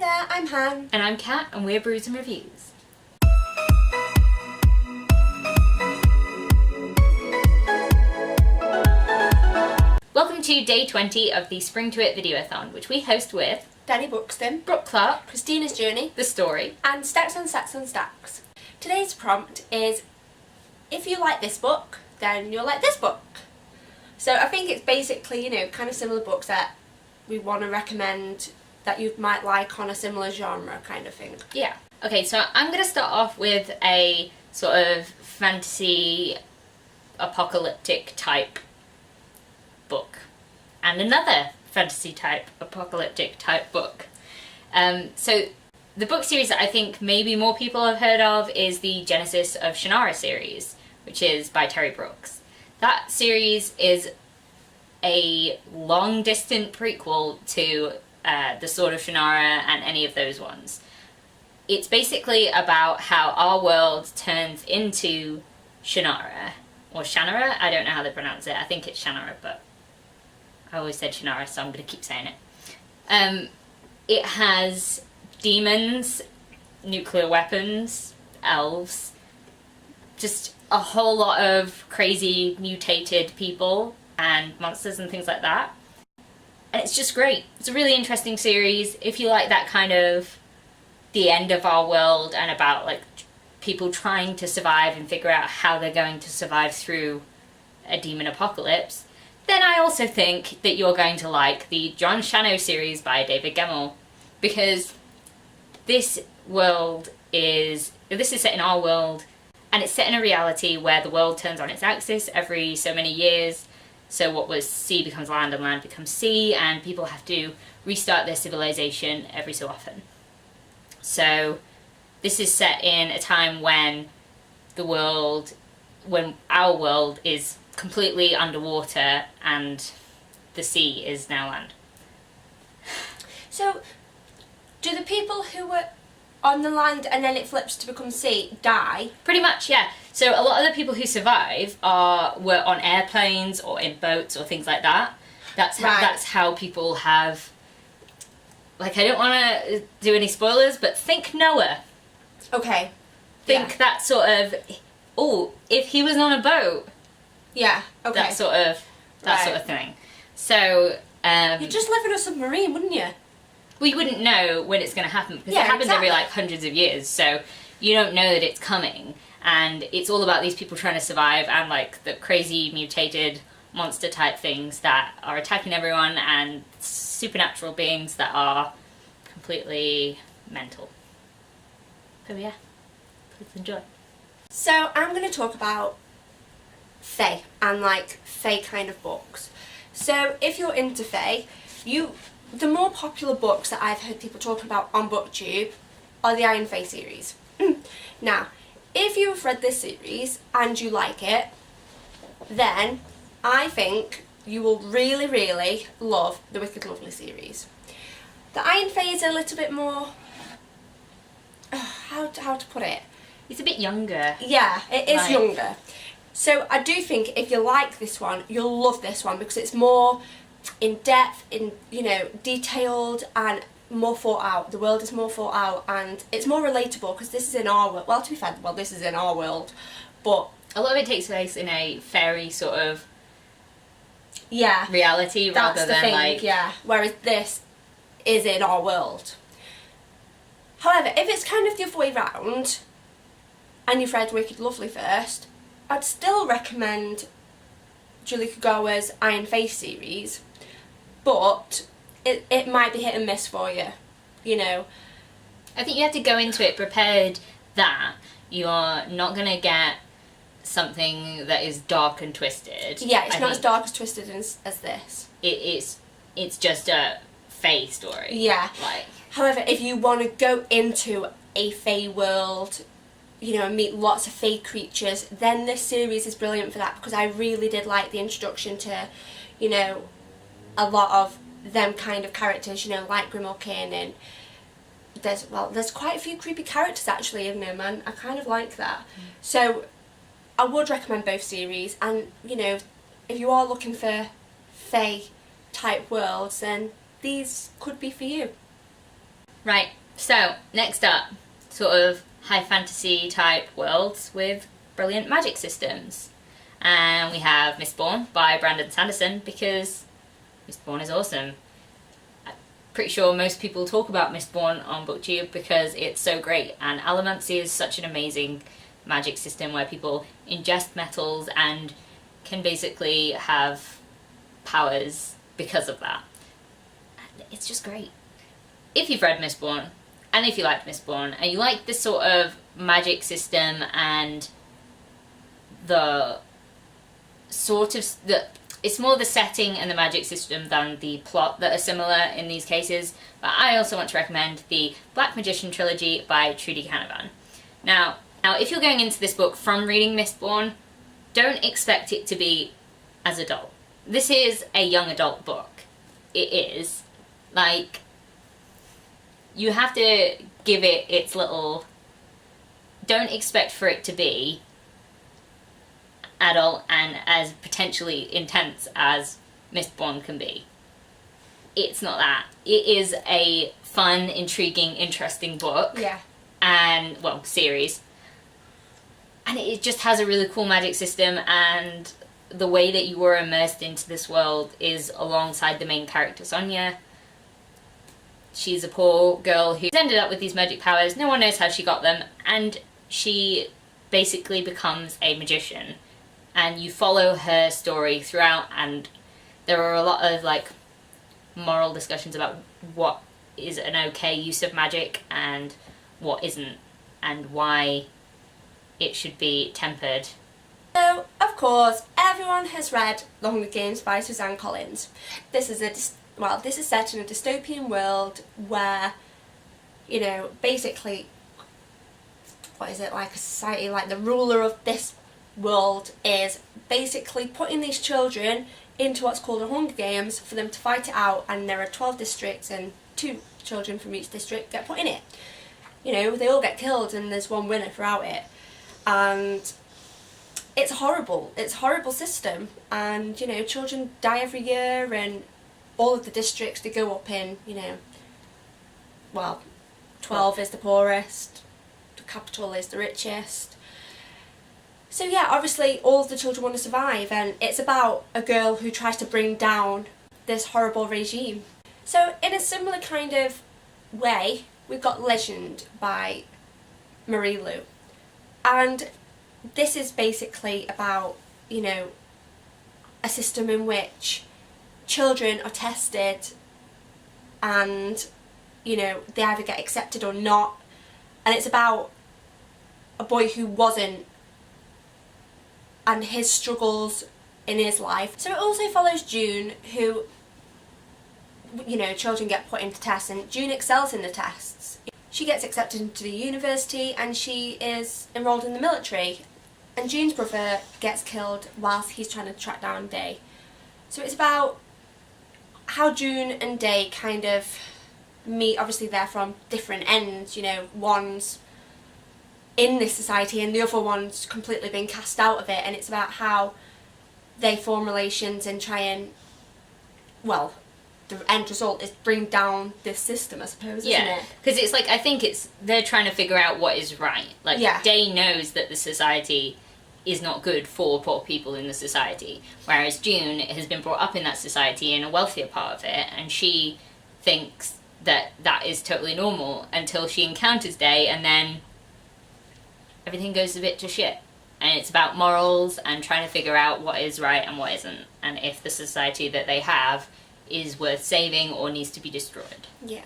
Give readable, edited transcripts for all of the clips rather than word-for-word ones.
there, I'm Han. And I'm Kat, and we're Brews and Reviews. Welcome to day 20 of the Spring to It Videoathon, which we host with Danny Buxton, Brooke Clark, Christina's Journey, The Story, and Stacks on Stacks on Stacks. Today's prompt is, if you like this book, then you'll like this book. So I think it's basically, you know, kind of similar books that we want to recommend that you might like on a similar genre kind of thing. Yeah. Okay, so I'm going to start off with a sort of fantasy apocalyptic type book and another fantasy type apocalyptic type book. So the book series that I think maybe more people have heard of is the Genesis of Shannara series, which is by Terry Brooks. That series is a long distant prequel to The Sword of Shannara and any of those ones. It's basically about how our world turns into Shannara, or Shannara, I don't know how they pronounce it, I think it's Shannara, but I always said Shannara, so I'm going to keep saying it. It has demons, nuclear weapons, elves, just a whole lot of crazy mutated people and monsters and things like that. And it's just great. It's a really interesting series. If you like that kind of the end of our world and about like people trying to survive and figure out how they're going to survive through a demon apocalypse, then I also think that you're going to like the John Shano series by David Gemmell, because this is set in our world, and it's set in a reality where the world turns on its axis every so many years. So what was sea becomes land and land becomes sea, and people have to restart their civilization every so often. So this is set in a time when our world is completely underwater and the sea is now land. So, do the people who were on the land and then it flips to become sea die? Pretty much, yeah. So a lot of the people who survive were on airplanes or in boats or things like that. That's how people have... Like, I don't want to do any spoilers, but think Noah. Okay. Think that sort of... Oh, if he was on a boat... Yeah, okay. That sort of thing. So... You'd just live in a submarine, wouldn't you? We wouldn't know when it's going to happen, because it happens every, like, hundreds of years, so you don't know that it's coming. And it's all about these people trying to survive and, like, the crazy mutated monster-type things that are attacking everyone, and supernatural beings that are completely mental. So, yeah. Please enjoy. So, I'm going to talk about fae, and, like, fae kind of books. So, if you're into fae, the more popular books that I've heard people talking about on BookTube are the Iron Fae series. Now, if you've read this series and you like it, then I think you will really, really love the Wicked Lovely series. The Iron Fae is a little bit more... how to put it? It's a bit younger. Yeah, it is younger. So I do think if you like this one, you'll love this one, because it's more in depth, detailed, and more thought out. The world is more thought out, and it's more relatable, because this is in our world. Well, to be fair, this is in our world, but a lot of it takes place in a fairy sort of reality, that's rather the than thing, like whereas this is in our world. However, if it's kind of the other way round, and you've read Wicked Lovely first, I'd still recommend Julie Kagawa's Iron Fae series, but it might be hit and miss for you, you know. I think you have to go into it prepared that you're not going to get something that is dark and twisted. Yeah, it's not as dark as twisted as this. It's just a fae story. Yeah. However, if you want to go into a fae world, and meet lots of fae creatures, then this series is brilliant for that, because I really did like the introduction to, a lot of them kind of characters, like Grimalkin, and there's quite a few creepy characters actually in them, and I kind of like that. So I would recommend both series, and if you are looking for fae type worlds, then these could be for you. Right, So, next up, sort of high fantasy type worlds with brilliant magic systems. And we have Mistborn by Brandon Sanderson, because Mistborn is awesome. I'm pretty sure most people talk about Mistborn on BookTube because it's so great, and Allomancy is such an amazing magic system where people ingest metals and can basically have powers because of that. And it's just great. If you've read Mistborn, and if you like Mistborn, and you like this sort of magic system and the sort of it's more the setting and the magic system than the plot that are similar in these cases, but I also want to recommend the Black Magician trilogy by Trudy Canavan. Now, if you're going into this book from reading Mistborn, don't expect it to be as adult. This is a young adult book. It is. Like, you have to give it its little... Don't expect for it to be adult and as potentially intense as Mistborn can be. It's not that. It is a fun, intriguing, interesting book. Yeah. And, well, series. And it just has a really cool magic system, and the way that you were immersed into this world is alongside the main character, Sonia. She's a poor girl who's ended up with these magic powers. No one knows how she got them, and she basically becomes a magician. And you follow her story throughout, and there are a lot of, like, moral discussions about what is an okay use of magic and what isn't, and why it should be tempered. So, of course, everyone has read The Hunger Games by Suzanne Collins. This is set in a dystopian world where, you know, basically, what is it, like a society, like the ruler of this world is basically putting these children into what's called a Hunger Games for them to fight it out, and there are 12 districts and 2 children from each district get put in it. You know, they all get killed and there's one winner throughout it. And it's horrible. It's a horrible system, and, you know, children die every year, and all of the districts they go up in, you know, well, 12 is the poorest, the capital is the richest. So yeah, obviously all of the children want to survive, and it's about a girl who tries to bring down this horrible regime. So in a similar kind of way, we've got Legend by Marie Lu. And this is basically about, you know, a system in which children are tested and, you know, they either get accepted or not. And it's about a boy who wasn't, and his struggles in his life. So it also follows June, who, you know, children get put into tests, and June excels in the tests. She gets accepted into the university, and she is enrolled in the military. And June's brother gets killed whilst he's trying to track down Day. So it's about how June and Day kind of meet. Obviously they're from different ends, you know, one's in this society and the other one's completely been cast out of it, and it's about how they form relations and try and, well, the end result is bring down this system, I suppose, isn't it? Because it's like, I think they're trying to figure out what is right. Like, Day knows that the society is not good for poor people in the society, whereas June has been brought up in that society in a wealthier part of it, and she thinks that that is totally normal until she encounters Day, and then everything goes a bit to shit. And it's about morals and trying to figure out what is right and what isn't, and if the society that they have is worth saving or needs to be destroyed. Yeah.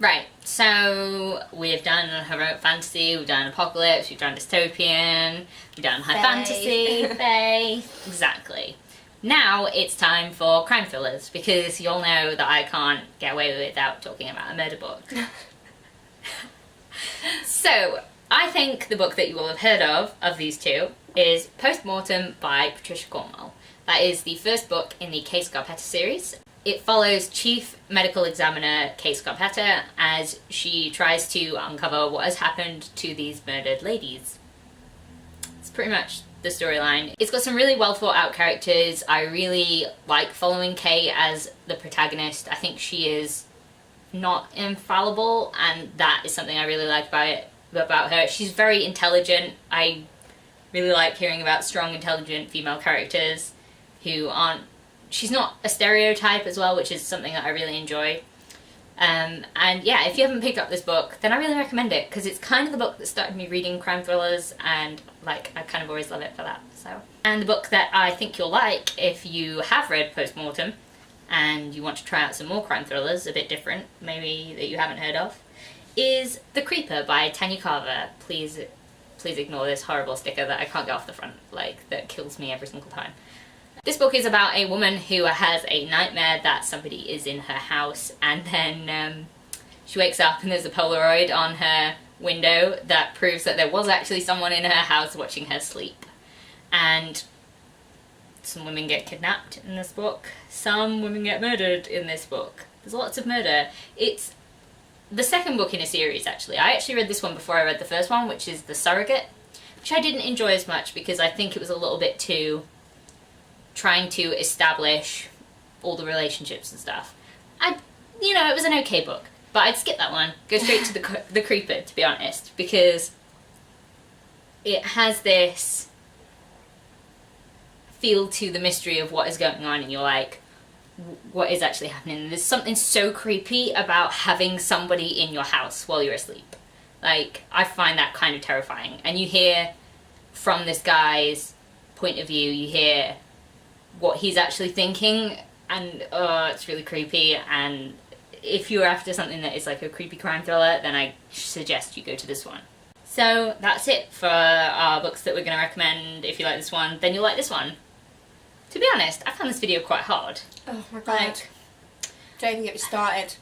Right, so we've done heroic fantasy, we've done apocalypse, we've done dystopian, we've done high fantasy, fae, exactly. Now it's time for crime thrillers, because you'll know that I can't get away without talking about a murder book. So, I think the book that you will have heard of these two, is Postmortem by Patricia Cornwell. That is the first book in the Kay Scarpetta series. It follows Chief Medical Examiner Kay Scarpetta as she tries to uncover what has happened to these murdered ladies. It's pretty much the storyline. It's got some really well thought out characters. I really like following Kay as the protagonist. I think she is not infallible, and that is something I really like about her. She's very intelligent. I really like hearing about strong, intelligent female characters who aren't... She's not a stereotype as well, which is something that I really enjoy. And yeah, if you haven't picked up this book, then I really recommend it, because it's kind of the book that started me reading crime thrillers, and like I kind of always love it for that. So, and the book that I think you'll like if you have read Postmortem and you want to try out some more crime thrillers, a bit different, maybe that you haven't heard of, is The Creeper by Tanya Carver. Please ignore this horrible sticker that I can't get off the front, like, that kills me every single time. This book is about a woman who has a nightmare that somebody is in her house, and then she wakes up and there's a Polaroid on her window that proves that there was actually someone in her house watching her sleep. And some women get kidnapped in this book. Some women get murdered in this book. There's lots of murder. It's the second book in a series, actually. I actually read this one before I read the first one, which is The Surrogate, which I didn't enjoy as much because I think it was a little bit too trying to establish all the relationships and stuff. You know, it was an okay book, but I'd skip that one, go straight to the Creeper, to be honest, because it has this feel to the mystery of what is going on, and you're like, what is actually happening? There's something so creepy about having somebody in your house while you're asleep. Like, I find that kind of terrifying. And you hear from this guy's point of view, you hear what he's actually thinking, and it's really creepy. And if you're after something that is like a creepy crime thriller, then I suggest you go to this one. So that's it for our books that we're going to recommend. If you like this one, then you'll like this one. To be honest, I found this video quite hard. Oh my god. Don't even get me started.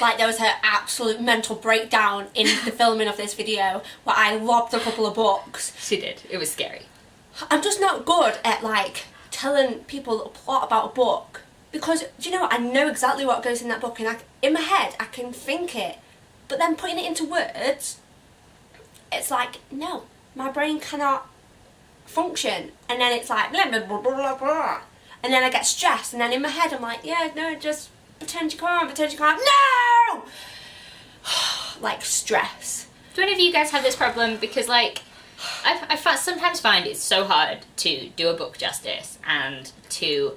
Like, there was her absolute mental breakdown in the filming of this video where I lobbed a couple of books. She did. It was scary. I'm just not good at, like, telling people a plot about a book, because, do you know what, I know exactly what goes in that book, and in my head I can think it, but then putting it into words, it's like, no, my brain cannot function, and then it's like blah blah blah blah blah, and then I get stressed, and then in my head I'm like, yeah, no, just pretend you can't, no! Like, stress. Do any of you guys have this problem? Because, like, I sometimes find it's so hard to do a book justice and to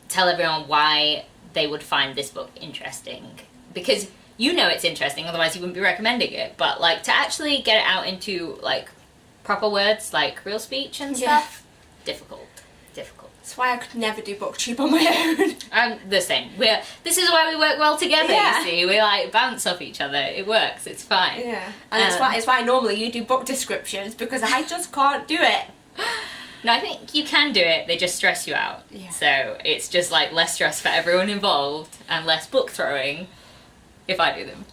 tell everyone why they would find this book interesting. Because you know it's interesting, otherwise you wouldn't be recommending it. But, like, to actually get it out into, like, proper words, like real speech and stuff, difficult. That's why I could never do BookTube on my own. I'm the same. This is why we work well together, you see. We, like, bounce off each other. It works. It's fine. Yeah. And it's why normally you do book descriptions, because I just can't do it. No, I think you can do it. They just stress you out. Yeah. So it's just, like, less stress for everyone involved and less book throwing if I do them.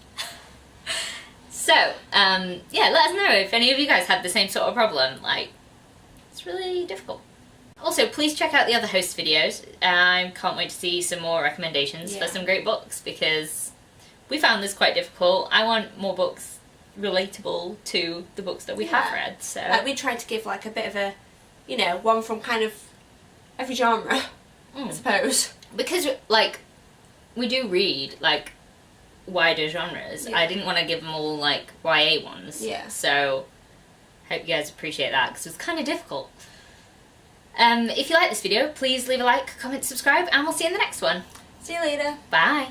So, yeah, let us know if any of you guys have the same sort of problem. Like, it's really difficult. Also, please check out the other host videos. I can't wait to see some more recommendations for some great books, because we found this quite difficult. I want more books relatable to the books that we have read. So, like, we tried to give, like, a bit of a, you know, one from kind of every genre, I suppose. Because, like, we do read, like, wider genres. I didn't want to give them all, like, YA ones. Yeah. So, hope you guys appreciate that, because it was kind of difficult. If you like this video, please leave a like, comment, subscribe, and we'll see you in the next one. See you later. Bye.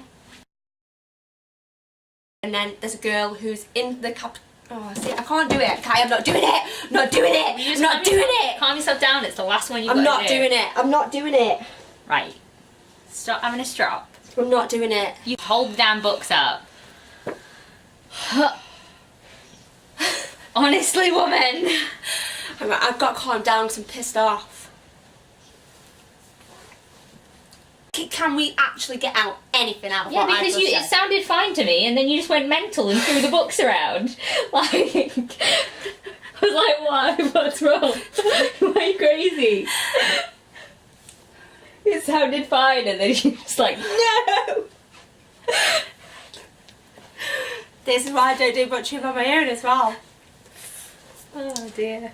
And then there's a girl who's in the Oh, see, I can't do it. I'm not doing it. I'm not doing it. I'm not doing it. Calm yourself down. It's the last one you've got to do. I'm not doing it. I'm not doing it. Right. Stop having a strop. I'm not doing it. You hold the damn books up. Honestly, woman. I've got to calm down because I'm pissed off. Can we actually get out anything out of what I just said? It sounded fine to me, and then you just went mental and threw the books around. Like, I was like, why? What's wrong? Why are you crazy? It sounded fine, and then you were just like, no! This is why I don't do BookTube on my own as well. Oh dear.